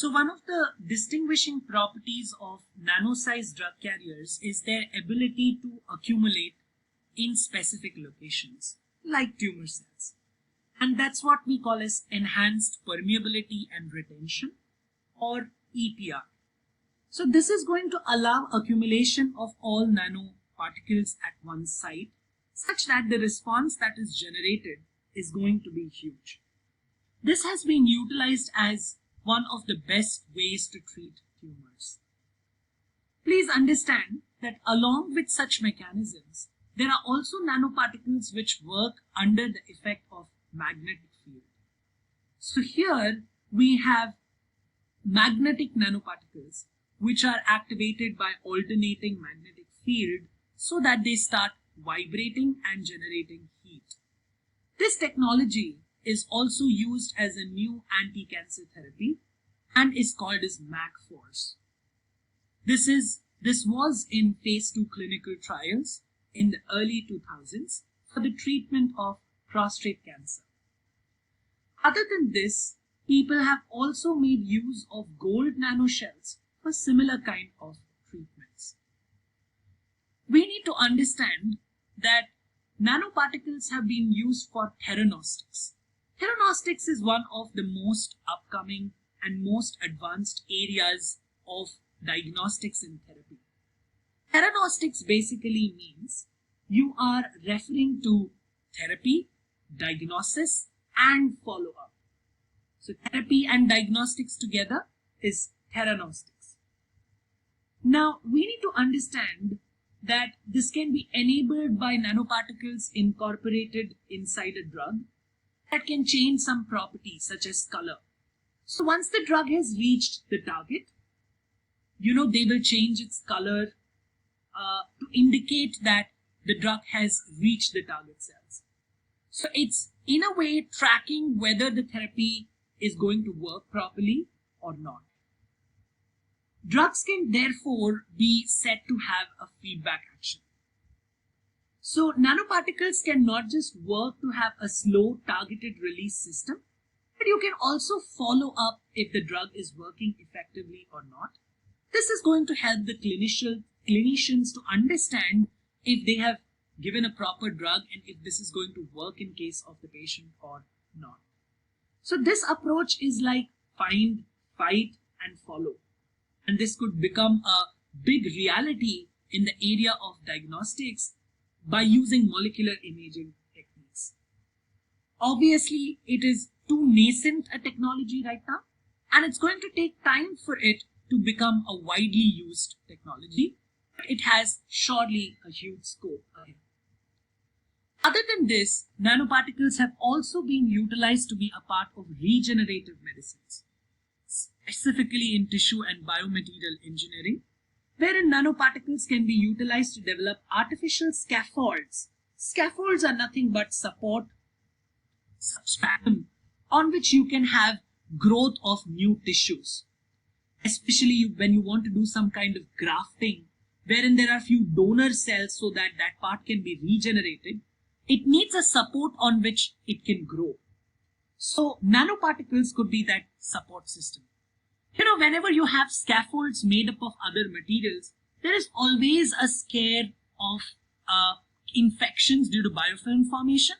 So one of the distinguishing properties of nano-sized drug carriers is their ability to accumulate in specific locations, like tumor cells. And that's what we call as enhanced permeability and retention, or EPR. So this is going to allow accumulation of all nanoparticles at one site, such that the response that is generated is going to be huge. This has been utilized as one of the best ways to treat tumors. Please understand that along with such mechanisms, there are also nanoparticles which work under the effect of magnetic field. So here we have magnetic nanoparticles which are activated by alternating magnetic field so that they start vibrating and generating heat. This technology is also used as a new anti-cancer therapy and is called as MagForce. This was in phase 2 clinical trials in the early 2000s for the treatment of prostate cancer. Other than this, people have also made use of gold nanoshells for similar kind of treatments. We need to understand that nanoparticles have been used for theranostics. Theranostics is one of the most upcoming and most advanced areas of diagnostics in therapy. Theranostics basically means you are referring to therapy, diagnosis, and follow-up. So therapy and diagnostics together is theranostics. Now we need to understand that this can be enabled by nanoparticles incorporated inside a drug that can change some properties such as color. So once the drug has reached the target, they will change its color to indicate that the drug has reached the target cells. So it's in a way tracking whether the therapy is going to work properly or not. Drugs can therefore be said to have a feedback action. So nanoparticles can not just work to have a slow targeted release system, but you can also follow up if the drug is working effectively or not. This is going to help the clinicians to understand if they have given a proper drug and if this is going to work in case of the patient or not. So this approach is like find, fight, and follow. And this could become a big reality in the area of diagnostics by using molecular imaging techniques. Obviously, it is too nascent a technology right now, and it's going to take time for it to become a widely used technology. It has surely a huge scope ahead. Other than this, nanoparticles have also been utilized to be a part of regenerative medicines, specifically in tissue and biomaterial engineering, wherein nanoparticles can be utilized to develop artificial scaffolds. Scaffolds are nothing but support substratum on which you can have growth of new tissues, especially when you want to do some kind of grafting, wherein there are few donor cells so that that part can be regenerated. It needs a support on which it can grow. So nanoparticles could be that support system. Whenever you have scaffolds made up of other materials, there is always a scare of infections due to biofilm formation.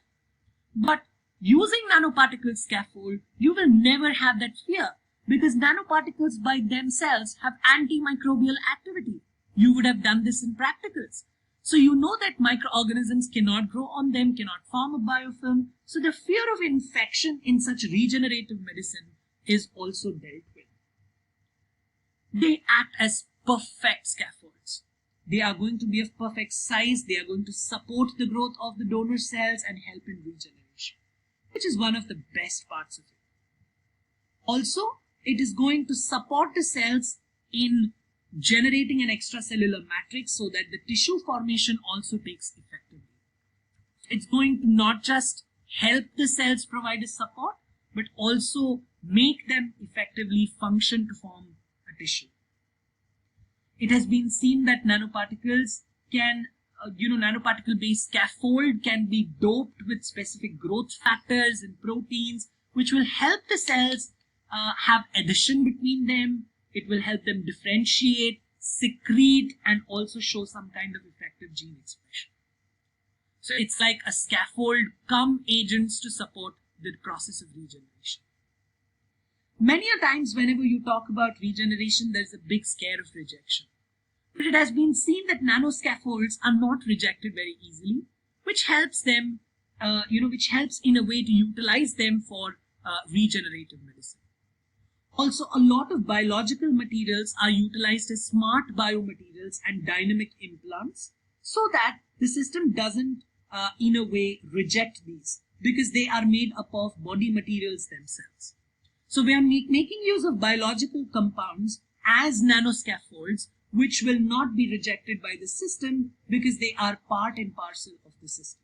But using nanoparticle scaffold, you will never have that fear because nanoparticles by themselves have antimicrobial activity. You would have done this in practicals. So you know that microorganisms cannot grow on them, cannot form a biofilm. So the fear of infection in such regenerative medicine is also dealt with. They act as perfect scaffolds. They are going to be of perfect size. They are going to support the growth of the donor cells and help in regeneration, which is one of the best parts of it. Also, it is going to support the cells in generating an extracellular matrix so that the tissue formation also takes effectively. It's going to not just help the cells provide a support, but also make them effectively function to form a tissue. It has been seen that nanoparticles can, nanoparticle-based scaffold can be doped with specific growth factors and proteins, which will help the cells have addition between them. It will help them differentiate, secrete, and also show some kind of effective gene expression. So it's like a scaffold come agents to support the process of regeneration. Many a times whenever you talk about regeneration, there's a big scare of rejection. But it has been seen that nanoscaffolds are not rejected very easily, which helps them, which helps in a way to utilize them for regenerative medicine. Also, a lot of biological materials are utilized as smart biomaterials and dynamic implants so that the system doesn't, in a way, reject these because they are made up of body materials themselves. So we are making use of biological compounds as nanoscaffolds which will not be rejected by the system because they are part and parcel of the system.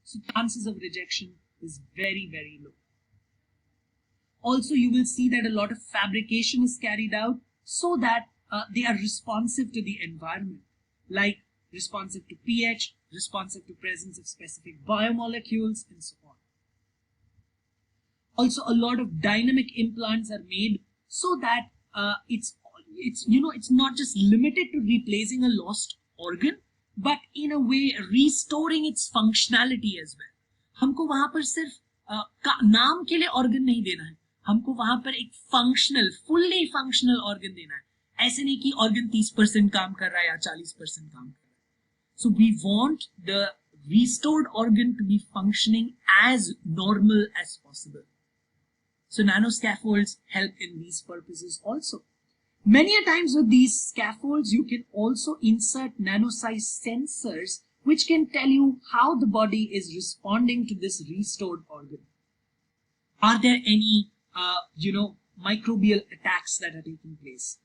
So chances of rejection is very, very low. Also, you will see that a lot of fabrication is carried out so that they are responsive to the environment, like responsive to pH, responsive to presence of specific biomolecules, and so on. Also, a lot of dynamic implants are made so that it's not just limited to replacing a lost organ, but in a way restoring its functionality as well. हमको वहां पर सिर्फ नाम के लिए organ नहीं देना है, हमको वहां पर एक fully functional organ देना है. ऐसे नहीं कि organ 30% काम कर रहा है या 40% काम कर रहा है. So we want the restored organ to be functioning as normal as possible. So nanoscaffolds help in these purposes also. Many a times with these scaffolds, you can also insert nano-sized sensors which can tell you how the body is responding to this restored organ. Are there any, microbial attacks that are taking place?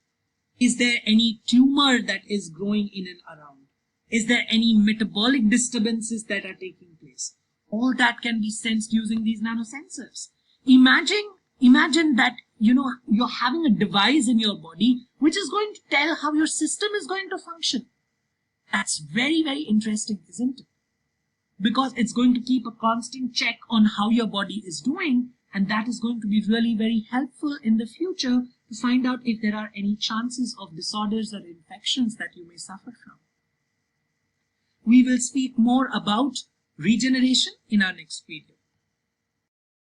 Is there any tumor that is growing in and around? Is there any metabolic disturbances that are taking place? All that can be sensed using these nanosensors. Imagine that, you're having a device in your body which is going to tell how your system is going to function. That's very, very interesting, isn't it? Because it's going to keep a constant check on how your body is doing, and that is going to be really very helpful in the future to find out if there are any chances of disorders or infections that you may suffer from. We will speak more about regeneration in our next video.